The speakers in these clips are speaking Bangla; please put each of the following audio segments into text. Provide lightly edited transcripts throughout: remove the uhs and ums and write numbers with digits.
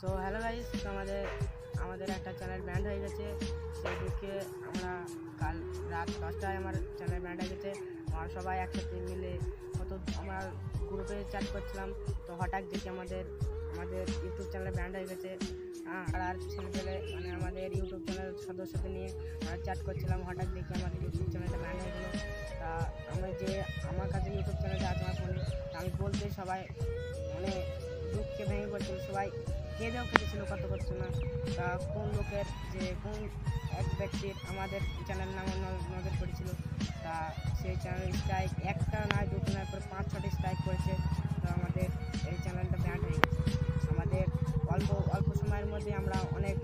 সো হ্যালো গাইস, আমাদের একটা চ্যানেল ব্যান্ড হয়ে গেছে। সেই দুঃখে আমরা কাল রাত 10টায় আমার চ্যানেল ব্যান্ড হয়ে গেছে। আমরা সবাই একসাথে মিলে আমরা গ্রুপে চ্যাট করছিলাম, তো হঠাৎ দেখি আমাদের ইউটিউব চ্যানেল ব্যান্ড হয়ে গেছে। আর ছেলেপেলে মানে আমাদের ইউটিউব চ্যানেল সদস্যদের নিয়ে আমরা চ্যাট করছিলাম, হঠাৎ দেখি আমাদের ইউটিউব চ্যানেলটা ব্যান্ড হয়ে গেলো। তা আমার কাছে ইউটিউব চ্যানেলটা আছে আমার ফোনে, আমি বলতে সবাই মানে দুঃখে ভেঙে পড়ছিল, সবাই কেঁদেও কেটেছিল কত করছে না। তা কোন এক ব্যক্তির আমাদের চ্যানেল নাম নজর করেছিল, তা সেই চ্যানেল স্ট্রাইক একটা নয় দুটো নয় পরে 5-6টি স্ট্রাইক করেছে। তো আমাদের এই চ্যানেলটা ব্যান্ড হয়ে গেছে। আমাদের অল্প সময়ের মধ্যে আমরা অনেক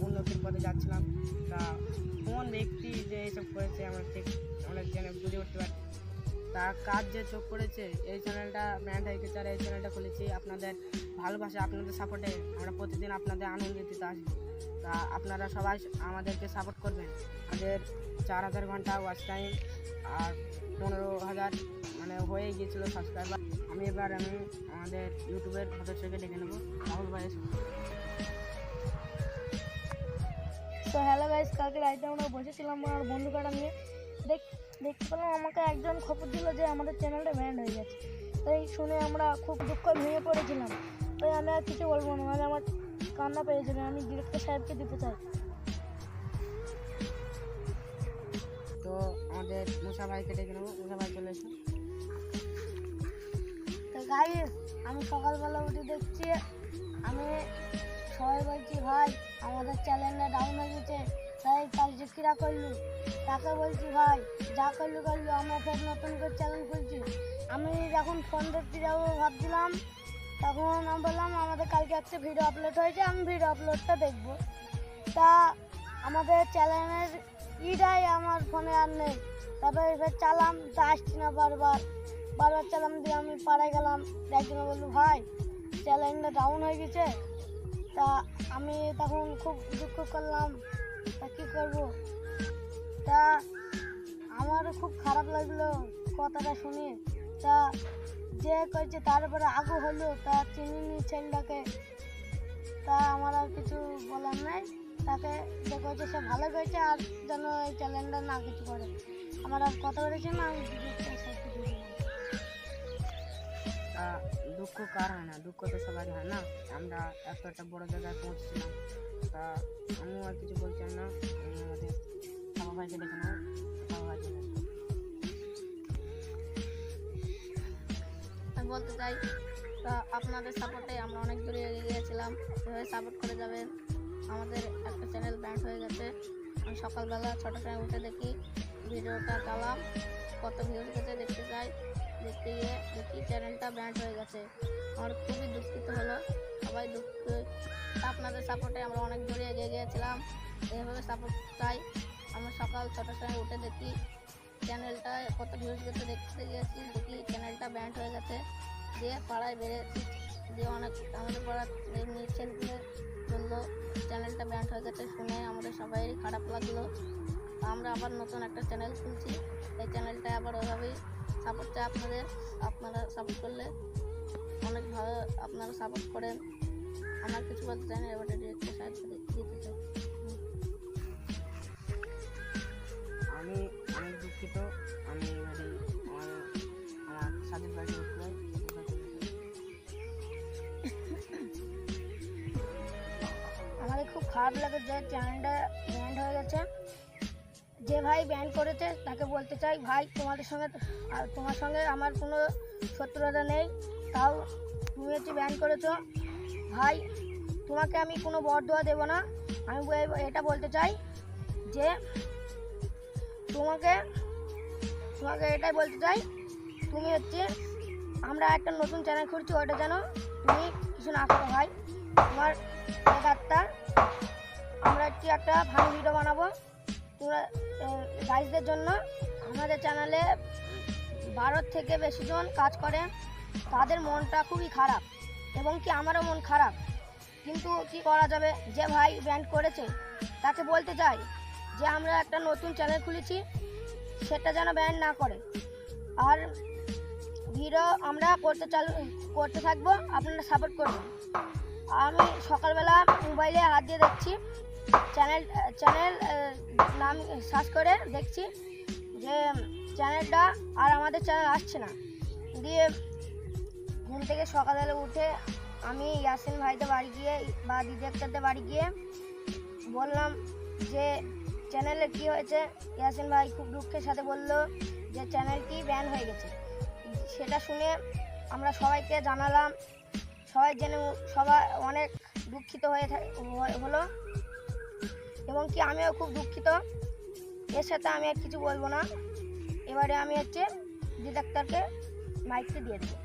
উন্নতির পথে যাচ্ছিলাম। তা কোন ব্যক্তি যে এইসব করেছে আমরা ঠিক অনেক বুঝে উঠতে পারি। তা কাজ যে চোখ করেছে এই চ্যানেলটা ব্যান্ড হয়ে গেছে। আর এই চ্যানেলটা খুলেছি আপনাদের ভালোবাসা, আপনাদের সাপোর্টে আমরা প্রতিদিন আপনাদের আনন্দ দিতে আসবো। তা আপনারা সবাই আমাদেরকে সাপোর্ট করবেন। আমাদের 4000 ঘন্টা ওয়াচ টাইম আর 15,000 হয়ে গিয়েছিল সাবস্ক্রাইবার। আমি আমাদের ইউটিউবের সদস্যকে ডেকে নেবো, রাহুল ভাই। তো হ্যালো গাইস, কালকে রাইতে আমরা বসেছিলাম আর বন্ধু কাটা নিয়ে দেখতে পেলাম আমাকে একজন খবর দিল যে আমাদের চ্যানেলটা ব্যান্ড হয়ে গেছে। তাই শুনে আমরা খুব দুঃখ ভেঙে পড়েছিলাম। তাই আমি আর কিছু বলবো না, মানে আমার কান্না পেয়েছিল। আমি ডিরেক্টর সাহেবকে দিতে চাই। তো আমাদের মুসা ভাইকে ডেকে নেবো, মুসা ভাই চলে এসো। তো গাইস, আমি সকালবেলা উঠে দেখছি আমি সবাই বলছি ভাই আমাদের চ্যানেলটা ডাউন হয়ে গেছে, তাই কাজ কিরা করলু। তাকে বলছি ভাই যা করলু আমরা ফের নতুন করে চ্যানেল খুলছি। আমি যখন ফোন দেখতে যাবো ভাবছিলাম, তখন আমি বললাম আমাদের কালকে একটা ভিডিও আপলোড হয়েছে, আমি ভিডিও আপলোডটা দেখবো। তা আমাদের চ্যানেলের ইটাই আমার ফোনে আর নেই। তারপরে এবার চালাম, তা আসছি না, বারবার চালাম দিয়ে আমি পাড়ায় গেলাম। একজনে বললো ভাই চ্যানেলটা ডাউন হয়ে গেছে। তা আমি তখন খুব দুঃখ করলাম, তা কী করবো। তা আমারও খুব খারাপ লাগলো কথাটা শুনে। তা যে করেছে তারপরে আগু হলো, তা চিনি ছেলেটাকে। তা আমার আর কিছু বলার নাই। তাকে যে করেছে সে ভালো করেছে, আর যেন এই চ্যালেঞ্জটা না কিছু করে। আমার আর কথা বলেছে না, আমি দুঃখ কার হয় না, দুঃখ তো সবারই হয় না। আমরা একটা বড় জায়গায় পৌঁছছিলাম। তা আমিও আর কিছু বলছি না। আমাদের বাবা ভাইকে দেখে নেবো, বাবা ভাইকে আমি বলতে চাই, তা আপনাদের সাপোর্টে আমরা অনেক দূরে এগিয়ে গিয়েছিলাম। এভাবে সাপোর্ট করে যাবেন। আমাদের একটা চ্যানেল ব্যান্ড হয়ে গেছে। আমি সকালবেলা 6টার সময় উঠে দেখি ভিডিওটা চালাম, কত ভিউজ গেছে দেখতে চাই। দেখতে গিয়ে দেখি চ্যানেলটা ব্যান্ড হয়ে গেছে। আমার খুবই দুঃখিত হলো, সবাই দুঃখ। আপনাদের সাপোর্টে আমরা অনেক দূরে এগিয়ে গিয়েছিলাম। এভাবে সাপোর্ট চাই। আমরা সকাল 6টার সময় উঠে দেখি চ্যানেলটা কত ভিউজ গেছে দেখতে গিয়েছি, দেখি চ্যানেলটা ব্যান্ড হয়ে গেছে। দিয়ে পাড়ায় বেড়েছি, দিয়ে অনেক আমাদের পাড়ার এমনি ছেলেগুলো বললো চ্যানেলটা ব্যান্ড হয়ে গেছে। শুনে আমাদের সবাইয়েরই খারাপ লাগলো। আমরা আবার নতুন একটা চ্যানেল খুলছি। এই চ্যানেলটা আবার ওইভাবেই সাপোর্ট চাই আপনারা সাপোর্ট করলে অনেক ভালো। আপনারা সাপোর্ট করেন। আমার কিছু বলতে চাই না, এবার ডিরেক্টর সাহায্য দিতে চাই। আমি অনেক দুঃখিত। আমি আমার সাথে বাড়ি উঠতে আমাদের খুব খারাপ লাগে যে চ্যানেলটা ব্যান্ড হয়ে গেছে। যে ভাই ব্যান্ড করেছে তাকে বলতে চাই, ভাই তোমার সঙ্গে আমার কোনো শত্রুতা নেই, তাও তুমি হচ্ছে ব্যান্ড করেছো। ভাই তোমাকে আমি কোনো বরদোয়া দেবো না। আমি এটা বলতে চাই যে তোমাকে এটাই বলতে চাই, তুমি হচ্ছে আমরা একটা নতুন চ্যানেল খুলছি, ওটা যেন তুমি কিছু না করো ভাই। তোমার ব্যাপারটা আমরা একটা ভালো ভিডিও বানাবো তোমরা গাইজদের জন্য। আমাদের চ্যানেলে 12 থেকে বেশি জন কাজ করে, তাদের মনটা খুবই খারাপ এবং কি আমারও মন খারাপ। কিন্তু কি করা যাবে, যে ভাই ব্যান্ড করেছে তাকে বলতে চাই যে আমরা একটা নতুন চ্যানেল খুলেছি, সেটা যেন ব্যান্ড না করে। আর ভিডিও আমরা করতে থাকবো, আপনারা সাপোর্ট করবেন। আমি সকালবেলা মোবাইলে হাত দিয়ে দেখছি, চ্যানেল নাম সার্চ করে দেখছি যে চ্যানেলটা আর আমাদের চ্যানেল আসছে না। দিয়ে ঘুম থেকে সকালবেলা উঠে আমি ইয়াসিন ভাইতে বাড়ি গিয়ে বা দিদি একটাতে বাড়ি গিয়ে বললাম যে চ্যানেলে কি হয়েছে। ইয়াসিন ভাই খুব দুঃখের সাথে বলল যে চ্যানেলটি ব্যান হয়ে গেছে। সেটা শুনে আমরা সবাইকে জানালাম, সবাই জেনে সবাই অনেক দুঃখিত হলো এবং কি আমিও খুব দুঃখিত। এর সাথে আমি আর কিছু বলবো না। এবারে আমি দিদি ডাক্তারকে মাইকটি দিয়ে দেবো।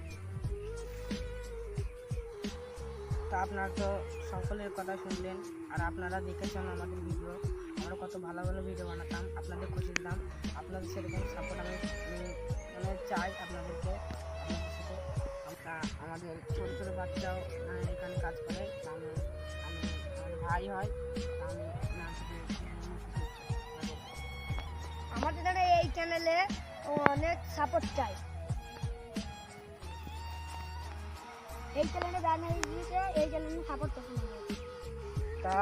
তো আপনারা তো সকলের কথা শুনলেন, আর আপনারা দেখেছেন আমাদের ভিডিও, আমরা কত ভালো ভালো ভিডিও বানাতাম, আপনাদের খুশি দিলাম। আপনাদের সেরকম সাপোর্ট আমি মানে চাই আপনাদেরকে। আমরা আমাদের ছোটো ছোটো বাচ্চাও এখানে কাজ করে, তা আমি আমার ভাই হয়, তা আমি আমাদের এই চ্যানেলে অনেক সাপোর্ট চাই। এই চ্যানেলে ব্যান হয়ে গিয়েছে, এই চ্যানেলে সাপোর্ট করতে হবে। তা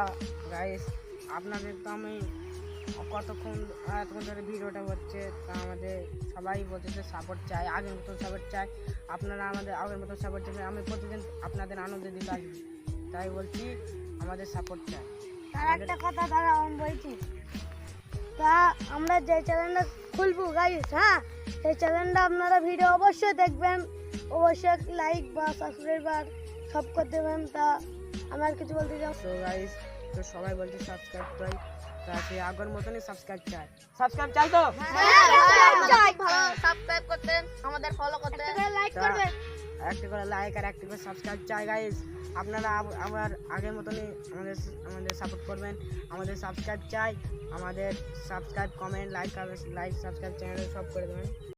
গাইস, আপনাদের তো আমি এতক্ষণ ধরে ভিডিওটা হচ্ছে, তা আমাদের সবাই বলছে যে সাপোর্ট চাই, আগের মতন সাপোর্ট চাই। আপনারা আমাদের আগের মতন সাপোর্ট চাই, আমি প্রতিদিন আপনাদের আনন্দ দিতে আসবো, তাই বলছি আমাদের সাপোর্ট চাই। তার একটা কথা তারা আমি বলছি, তা আমরা যে চ্যানেলটা খুলবো গাইস, হ্যাঁ সেই চ্যানেলটা আপনারা ভিডিও অবশ্যই দেখবেন, অবশ্যই লাইক বা সাবস্ক্রাইবার সব করে দেবেন। তা আমার কিছু বলতে চাও? তো গাইস, তো সবাই বলছে সাবস্ক্রাইব চাই, তা সেই আগের মতনই সাবস্ক্রাইব চাই। সাবস্ক্রাইব চাই তো সাবস্ক্রাইব করতে, আমাদের ফলো করতে, লাইক তা করবেন। একটা করে লাইক আর একটা করে সাবস্ক্রাইব চাই গাইস। আপনারা আবার আগের মতনই আমাদের সাপোর্ট করবেন, আমাদের সাবস্ক্রাইব চাই, আমাদের সাবস্ক্রাইব কমেন্ট লাইক সাবস্ক্রাইব চ্যানেলে সব করে দেবেন।